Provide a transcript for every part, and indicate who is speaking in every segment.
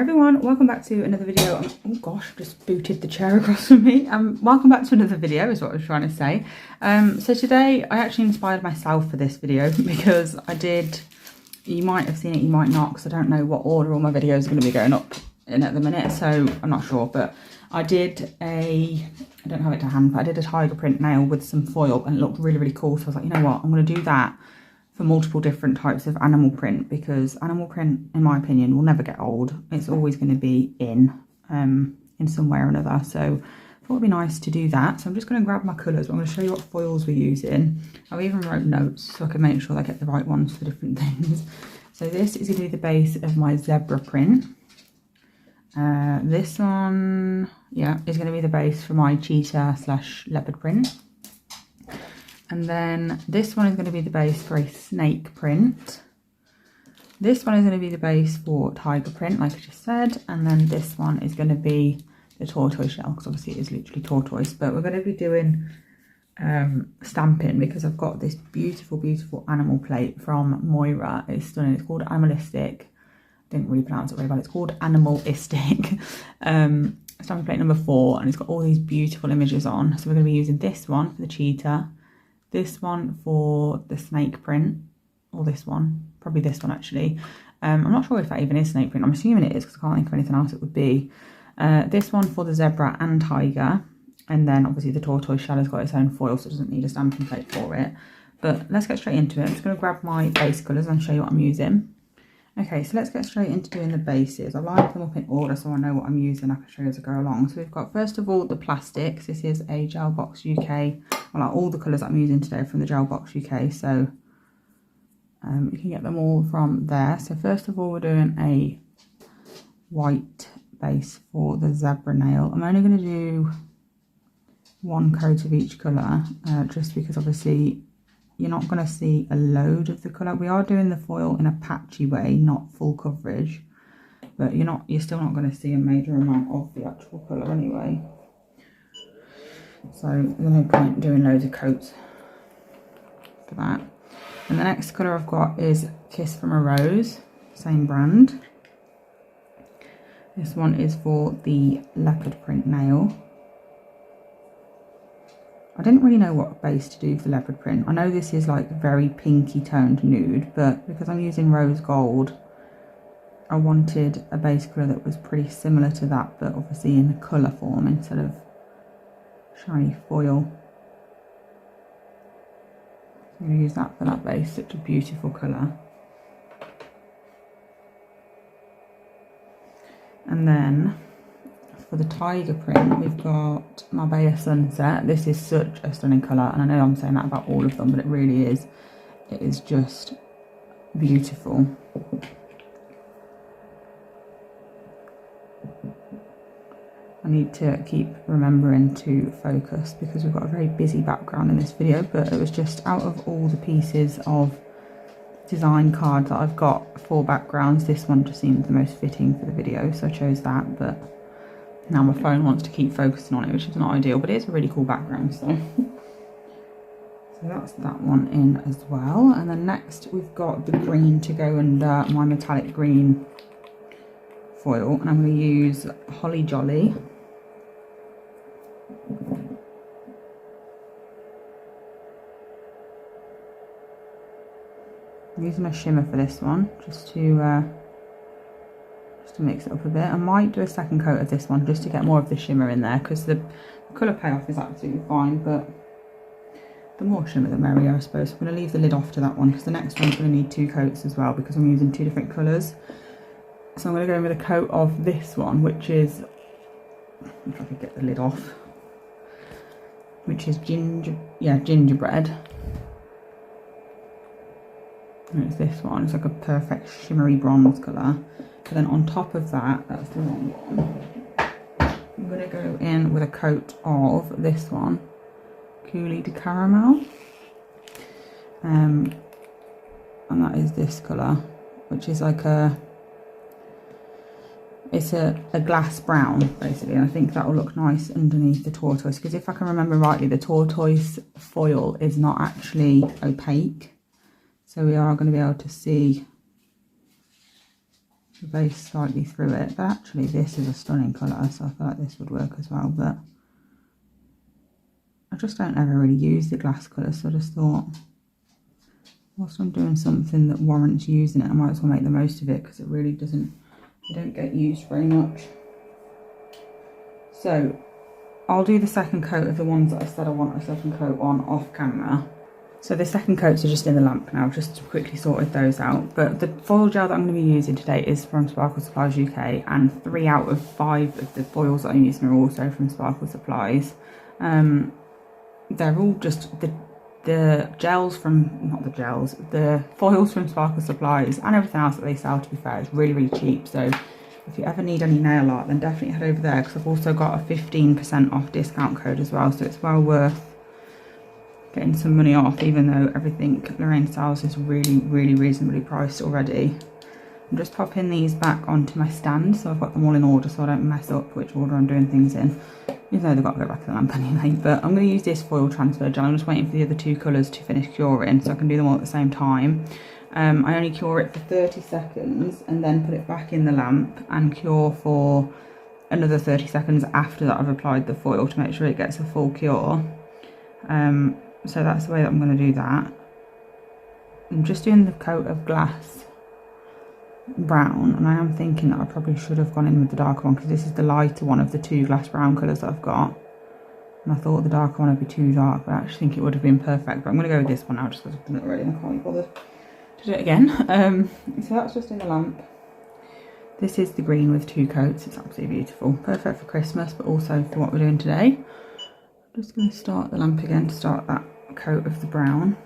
Speaker 1: everyone, welcome back to another video. Oh gosh, I just booted the chair across from me. Welcome back to another video is what I was trying to say. So today I actually inspired myself for this video because I did, you might have seen it, you might not, because I don't know what order all my videos are going to be going up in at the minute, so I'm not sure, but I did I don't have it to hand, but I did a tiger print nail with some foil and it looked really, really cool. So I was like, you know what, I'm going to do that for multiple different types of animal print, because animal print, in my opinion, will never get old. It's always going to be in some way or another. So I thought it'd be nice to do that. So I'm just going to grab my colours. I'm going to show you what foils we're using. I even wrote notes so I can make sure I get the right ones for different things. So this is going to be the base of my zebra print. This one, yeah, is going to be the base for my cheetah / leopard print. And then this one is going to be the base for a snake print. This one is going to be the base for tiger print, like I just said. And then this one is going to be the tortoise shell, because obviously it is literally tortoise. But we're going to be doing stamping, because I've got this beautiful, beautiful animal plate from Moira. It's stunning. It's called Animalistic. I didn't really pronounce it very well. It's called Animalistic. Stamping plate number 4. And it's got all these beautiful images on. So we're going to be using this one for the cheetah. This one for the snake print, or this one, probably this one actually. I'm not sure if that even is snake print. I'm assuming it is because I can't think of anything else it would be. This one for the zebra and tiger, and then obviously the tortoise shell has got its own foil, so it doesn't need a stamping plate for it. But let's get straight into it. I'm just going to grab my base colours and show you what I'm using. Okay, so let's get straight into doing the bases. I line them up in order so I know what I'm using. I can show you as I go along. So we've got, first of all, the plastics. This is a Gel Box UK. Well, all the colours that I'm using today are from the Gel Box UK. So you can get them all from there. So first of all, we're doing a white base for the zebra nail. I'm only going to do one coat of each colour, just because obviously you're not going to see a load of the colour. We are doing the foil in a patchy way, not full coverage, but you're still not going to see a major amount of the actual colour anyway. So there's no point doing loads of coats for that. And the next colour I've got is Kiss from a Rose, same brand. This one is for the leopard print nail. I didn't really know what base to do for leopard print. I know this is like very pinky toned nude, but because I'm using rose gold, I wanted a base colour that was pretty similar to that, but obviously in a colour form instead of shiny foil. I'm going to use that for that base, such a beautiful colour. And then for the tiger print, we've got Marbella Sunset. This is such a stunning colour, and I know I'm saying that about all of them, but it really is. It is just beautiful. I need to keep remembering to focus because we've got a very busy background in this video, but it was just out of all the pieces of design card that I've got for backgrounds, this one just seemed the most fitting for the video, so I chose that. But now my phone wants to keep focusing on it, which is not ideal, but it is a really cool background, so that's that one in as well. And then next we've got the green to go under my metallic green foil, and I'm going to use Holly Jolly. I'm using my shimmer for this one, just to mix it up a bit. I might do a second coat of this one just to get more of the shimmer in there, because the colour payoff is absolutely fine, but the more shimmer the merrier, I suppose. I'm going to leave the lid off to that one because the next one's going to need 2 coats as well, because I'm using 2 different colours. So I'm going to go in with a coat of this one, which is, if I could get the lid off, which is gingerbread. And it's this one. It's like a perfect shimmery bronze colour. And then on top of that, that's the wrong one, I'm going to go in with a coat of this one, Coulis de Caramel. And that is this colour, which is like it's a glass brown basically, and I think that will look nice underneath the tortoise, because if I can remember rightly, the tortoise foil is not actually opaque, so we are going to be able to see the base slightly through it. But actually this is a stunning colour, so I feel like this would work as well. But I just don't ever really use the glass colour, so I just thought, whilst I'm doing something that warrants using it, I might as well make the most of it, because it really doesn't, they don't get used very much. So I'll do the second coat of the ones that I said I want a second coat on off camera. So the second coats are just in the lamp now, just quickly sorted those out. But the foil gel that I'm going to be using today is from Sparkle Supplies UK, and 3 out of 5 of the foils that I'm using are also from Sparkle Supplies. They're all just the gels from, not the gels, the foils from Sparkle Supplies and everything else that they sell, to be fair, is really, really cheap. So if you ever need any nail art, then definitely head over there, because I've also got a 15% off discount code as well, so it's well worth getting some money off, even though everything Lorraine sells is really, really reasonably priced already. I'm just popping these back onto my stand, so I've got them all in order so I don't mess up which order I'm doing things in, even though they've got to go back in the lamp anyway. But I'm going to use this foil transfer gel. I'm just waiting for the other 2 colours to finish curing so I can do them all at the same time. I only cure it for 30 seconds and then put it back in the lamp and cure for another 30 seconds after that I've applied the foil, to make sure it gets a full cure. So that's the way that I'm going to do that. I'm just doing the coat of glass brown, and I am thinking that I probably should have gone in with the darker one, because this is the lighter one of the 2 glass brown colours that I've got. And I thought the darker one would be too dark, but I actually think it would have been perfect. But I'm going to go with this one now, just because I've done it already and I can't be bothered to do it again. So that's just in the lamp. This is the green with 2 coats. It's absolutely beautiful. Perfect for Christmas, but also for what we're doing today. I'm just going to start the lamp again to start that coat of the brown.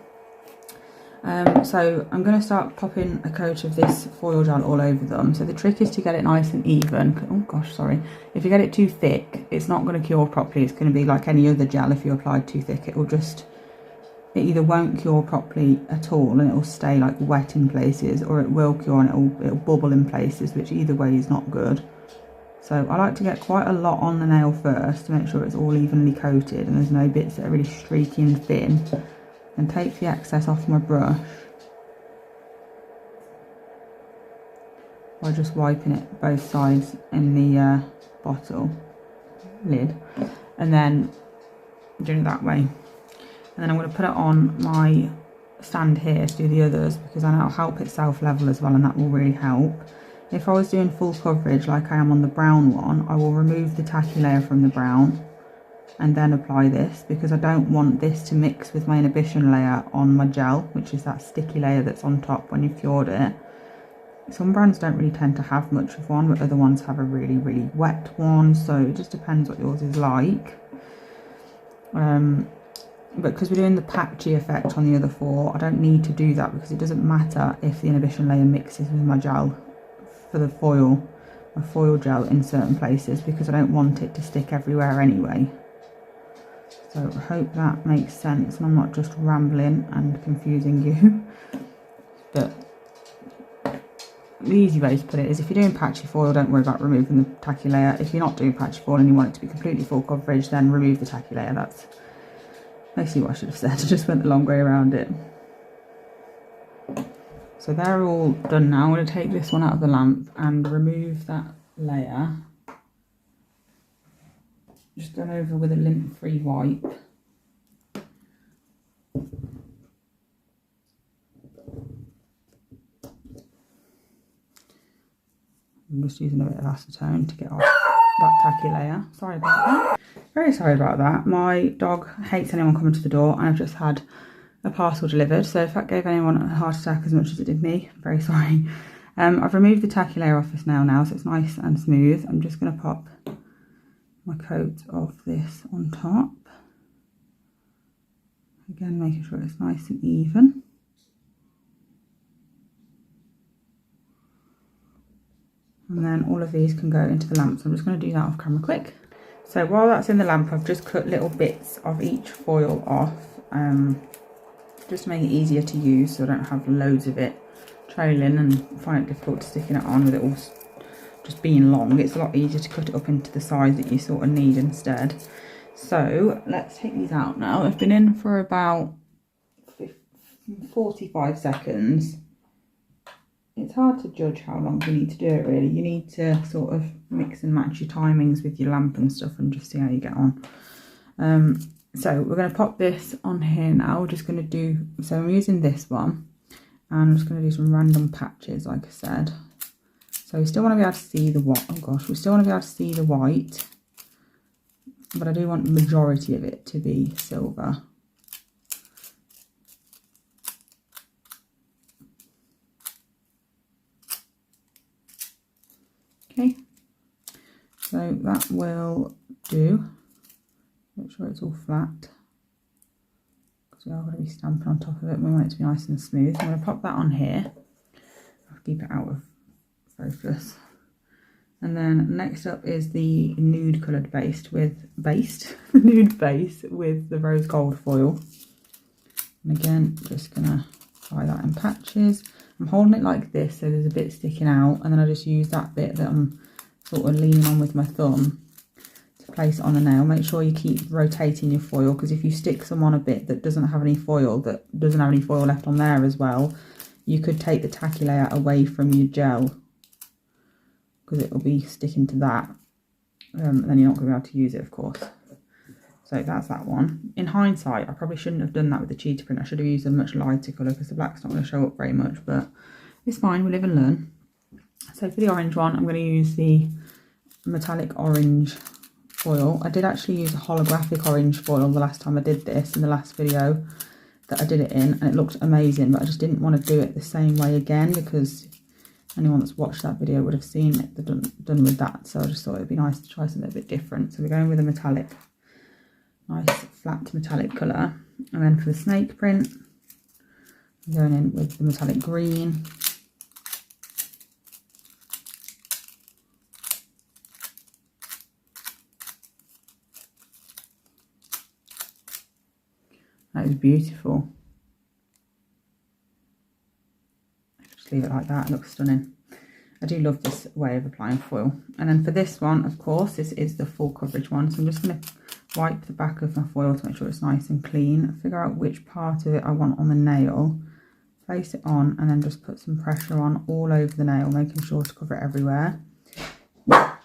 Speaker 1: So I'm going to start popping a coat of this foil gel all over them. So the trick is to get it nice and even. Oh gosh, sorry. If you get it too thick, it's not going to cure properly. It's going to be like any other gel. If you applied too thick, it either won't cure properly at all and it will stay like wet in places, or it will cure and it'll bubble in places, which either way is not good. So I like to get quite a lot on the nail first to make sure it's all evenly coated and there's no bits that are really streaky and thin. And take the excess off my brush by just wiping it both sides in the bottle lid, and then doing it that way. And then I'm going to put it on my stand here to do the others, because then it'll help it self-level as well, and that will really help. If I was doing full coverage like I am on the brown one, I will remove the tacky layer from the brown and then apply this, because I don't want this to mix with my inhibition layer on my gel, which is that sticky layer that's on top when you've cured it. Some brands don't really tend to have much of one, but other ones have a really, really wet one, so it just depends what yours is like. But because we're doing the patchy effect on the other 4, I don't need to do that, because it doesn't matter if the inhibition layer mixes with my gel for the foil, my foil gel in certain places, because I don't want it to stick everywhere anyway. So I hope that makes sense and I'm not just rambling and confusing you. But the easy way to put it is, if you're doing patchy foil, don't worry about removing the tacky layer. If you're not doing patchy foil and you want it to be completely full coverage, then remove the tacky layer. That's basically what I should have said. I just went the long way around it. So they're all done now. I'm going to take this one out of the lamp and remove that layer. Just going over with a lint-free wipe. I'm just using a bit of acetone to get off that tacky layer. Sorry about that. Very sorry about that. My dog hates anyone coming to the door, and I've just had a parcel delivered. So if that gave anyone a heart attack as much as it did me, I'm very sorry. I've removed the tacky layer off this nail now, so it's nice and smooth. I'm just going to pop my coat of this on top. Again, making sure it's nice and even. And then all of these can go into the lamp, so I'm just going to do that off camera quick. So while that's in the lamp, I've just cut little bits of each foil off, just to make it easier to use, so I don't have loads of it trailing and find it difficult sticking it on with it all just being long. It's a lot easier to cut it up into the size that you sort of need instead. So let's take these out now. They've been in for about 45 seconds it's hard to judge how long you need to do it really. You need to sort of mix and match your timings with your lamp and stuff and just see how you get on. So we're going to pop this on here now. We're just going to do, so I'm using this one and I'm just going to do some random patches like I said. So we still want to be able to see the white, oh gosh, we still want to be able to see the white, but I do want the majority of it to be silver. Okay, so that will do. Make sure it's all flat because we are going to be stamping on top of it. We want it to be nice and smooth. I'm going to pop that on here. I'll keep it out of focus. And then next up is the nude coloured nude base with the rose gold foil. And again, just going to apply that in patches. I'm holding it like this so there's a bit sticking out, and then I just use that bit that I'm sort of leaning on with my thumb to place it on a nail. Make sure you keep rotating your foil, because if you stick some on a bit that doesn't have any foil, left on there as well, you could take the tacky layer away from your gel because it will be sticking to that, and then you're not going to be able to use it, of course. So that's that one. In hindsight, I probably shouldn't have done that with the cheetah print. I should have used a much lighter colour because the black's not going to show up very much, but it's fine, we live and learn. So for the orange one, I'm going to use the metallic orange foil. I did actually use a holographic orange foil the last time I did this, in the last video that I did it in, and it looked amazing, but I just didn't want to do it the same way again because anyone that's watched that video would have seen it done with that. So I just thought it'd be nice to try something a bit different. So we're going with a metallic, nice flat metallic colour. And then for the snake print, I'm going in with the metallic green. That is beautiful. Just leave it like that, it looks stunning. I do love this way of applying foil. And then for this one, of course, this is the full coverage one. So I'm just going to wipe the back of my foil to make sure it's nice and clean. Figure out which part of it I want on the nail. Place it on and then just put some pressure on all over the nail, making sure to cover it everywhere.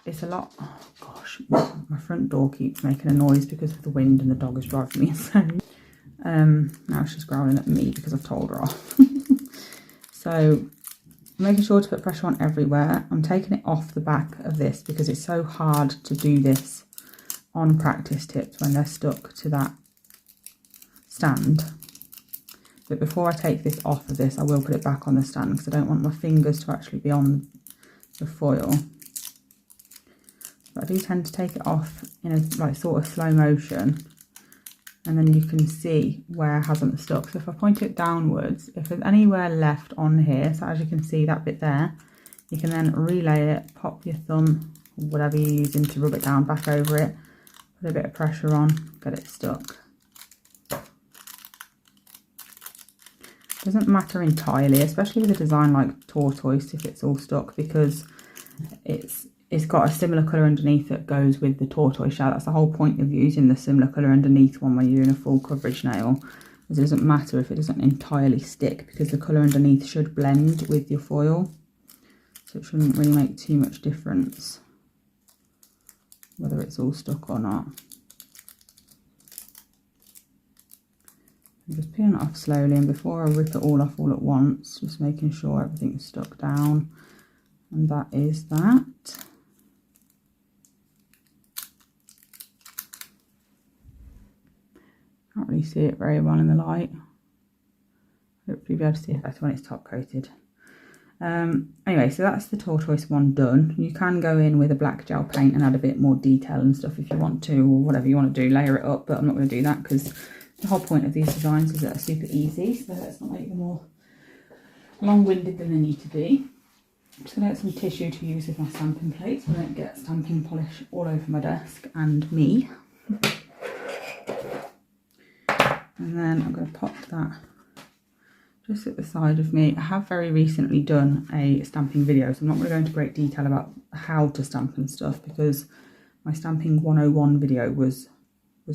Speaker 1: It's a lot. Oh gosh, my front door keeps making a noise because of the wind and the dog is driving me insane. Now she's growling at me because I've told her off. So making sure to put pressure on everywhere. I'm taking it off the back of this because it's so hard to do this on practice tips when they're stuck to that stand. But before I take this off of this, I will put it back on the stand because I don't want my fingers to actually be on the foil. But I do tend to take it off in a like sort of slow motion, and then you can see where it hasn't stuck. So if I point it downwards, if there's anywhere left on here, so as you can see that bit there, you can then relay it, pop your thumb, or whatever you're using to rub it down, back over it, put a bit of pressure on, get it stuck. Doesn't matter entirely, especially with a design like Tortoise, if it's all stuck, because it's got a similar colour underneath that goes with the tortoise shell. That's the whole point of using the similar colour underneath one when you're doing a full coverage nail. It doesn't matter if it doesn't entirely stick, because the colour underneath should blend with your foil. So it shouldn't really make too much difference whether it's all stuck or not. I'm just peeling it off slowly, and before I rip it all off all at once, just making sure everything's stuck down. And that is that. Can't really see it very well in the light. Hopefully you'll be able to see it better when it's top coated. Anyway, so that's the tortoise one done. You can go in with a black gel paint and add a bit more detail and stuff if you want to, or whatever you want to do, layer it up, but I'm not going to do that because the whole point of these designs is that they're super easy, so let's not make them more long-winded than they need to be. I'm just going to get some tissue to use with my stamping plate so I don't get stamping polish all over my desk and me. And then I'm going to pop that just at the side of me. I have very recently done a stamping video, so I'm not going to go into great detail about how to stamp and stuff because my stamping 101 video was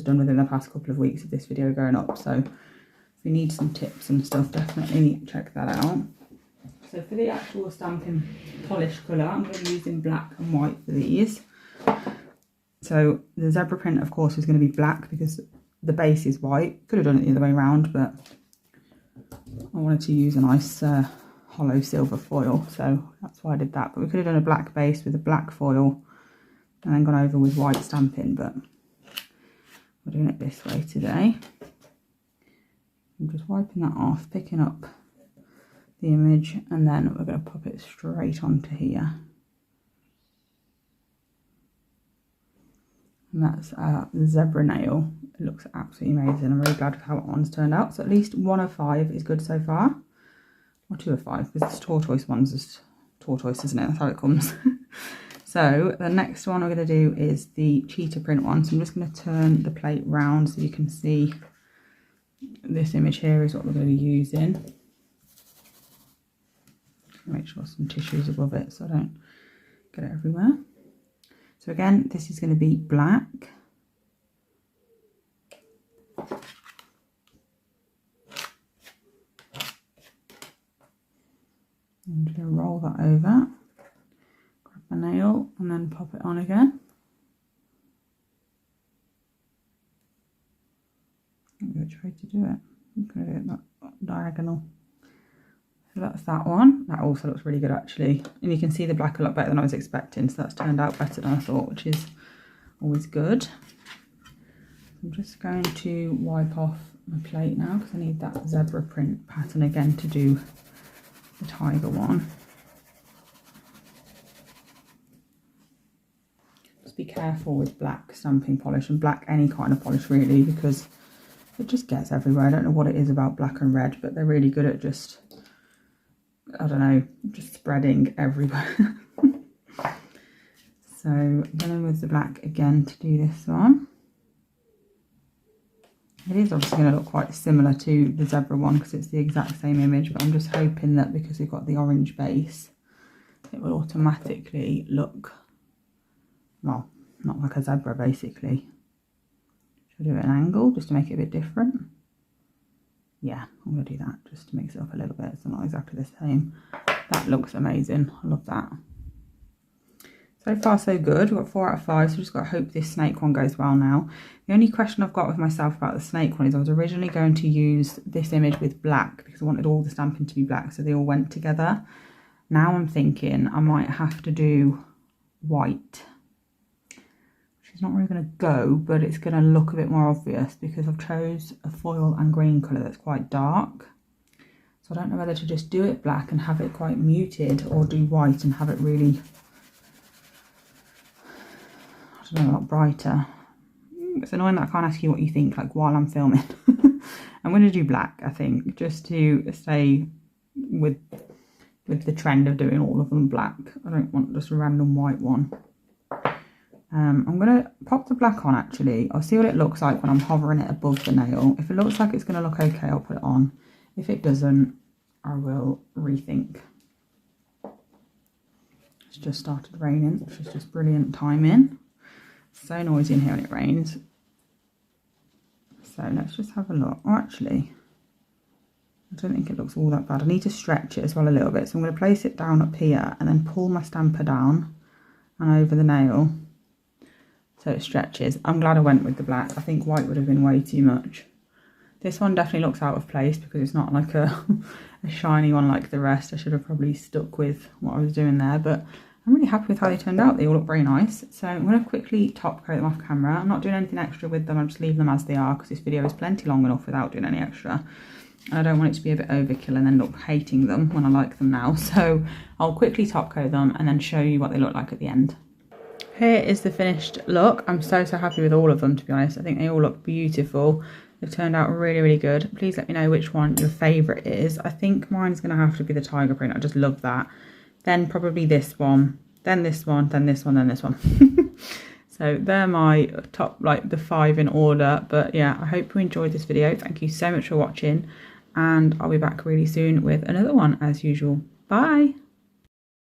Speaker 1: done within the past couple of weeks of this video going up. So if you need some tips and stuff, definitely check that out. So for the actual stamping polish colour, I'm going to be using black and white for these. So the zebra print, of course, is going to be black because the base is white. Could have done it the other way around, but I wanted to use a nice hollow silver foil, so that's why I did that. But we could have done a black base with a black foil and then gone over with white stamping, but we're doing it this way today. I'm just wiping that off, picking up the image, and then we're going to pop it straight onto here. And that's the zebra nail. It looks absolutely amazing. I'm really glad with how that one's turned out. So at least 1 of 5 is good so far. Or 2 of 5, because this tortoise one's just tortoise, isn't it? That's how it comes. So the next one we're going to do is the cheetah print one. So I'm just going to turn the plate round so you can see this image here is what we're going to be using. Make sure some tissue's above it so I don't get it everywhere. So again, this is going to be black. I'm just going to roll that over, grab my nail and then pop it on again. I don't know which way to do it. I'm going to do it that diagonal. So that's that one. That also looks really good actually. And you can see the black a lot better than I was expecting. So that's turned out better than I thought, which is always good. I'm just going to wipe off my plate now because I need that zebra print pattern again to do the tiger one. Just be careful with black stamping polish and black any kind of polish really, because it just gets everywhere. I don't know what it is about black and red, but they're really good at just, I don't know, just spreading everywhere. So I'm going with the black again to do this one. It is obviously going to look quite similar to the zebra one because it's the exact same image, but I'm just hoping that because we've got the orange base, it will automatically look, well, not like a zebra basically. Should I do it at an angle just to make it a bit different? Yeah, I'm going to do that just to mix it up a little bit so not exactly the same. That looks amazing. I love that. So far so good. We've got 4 out of 5, so just got to hope this snake one goes well now. The only question I've got with myself about the snake one is I was originally going to use this image with black because I wanted all the stamping to be black so they all went together. Now I'm thinking I might have to do white. Which is not really going to go, but it's going to look a bit more obvious because I've chose a foil and green colour that's quite dark. So I don't know whether to just do it black and have it quite muted or do white and have it really, I don't know, a lot brighter. It's annoying that I can't ask you what you think like while I'm filming. I'm going to do black, I think, just to stay with the trend of doing all of them black. I don't want just a random white one. I'm going to pop the black on actually. I'll see what it looks like when I'm hovering it above the nail. If it looks like it's going to look okay, I'll put it on. If it doesn't, I will rethink. It's just started raining, which is just brilliant timing. So noisy in here when it rains. So let's just have a look. Oh, actually, I don't think it looks all that bad. I need to stretch it as well a little bit. So I'm going to place it down up here and then pull my stamper down and over the nail so it stretches. I'm glad I went with the black. I think white would have been way too much. This one definitely looks out of place because it's not like a shiny one like the rest. I should have probably stuck with what I was doing there, but I'm really happy with how they turned out. They all look very nice. So I'm going to quickly top coat them off camera. I'm not doing anything extra with them. I'm just leaving them as they are because this video is plenty long enough without doing any extra. And I don't want it to be a bit overkill and then look hating them when I like them now. So I'll quickly top coat them and then show you what they look like at the end. Here is the finished look. I'm so happy with all of them, to be honest. I think they all look beautiful. They've turned out really, really good. Please let me know which one your favourite is. I think mine's going to have to be the tiger print. I just love that. Then probably this one, then this one, then this one, then this one. So they're my top, like the 5 in order. But yeah, I hope you enjoyed this video. Thank you so much for watching. And I'll be back really soon with another one as usual. Bye.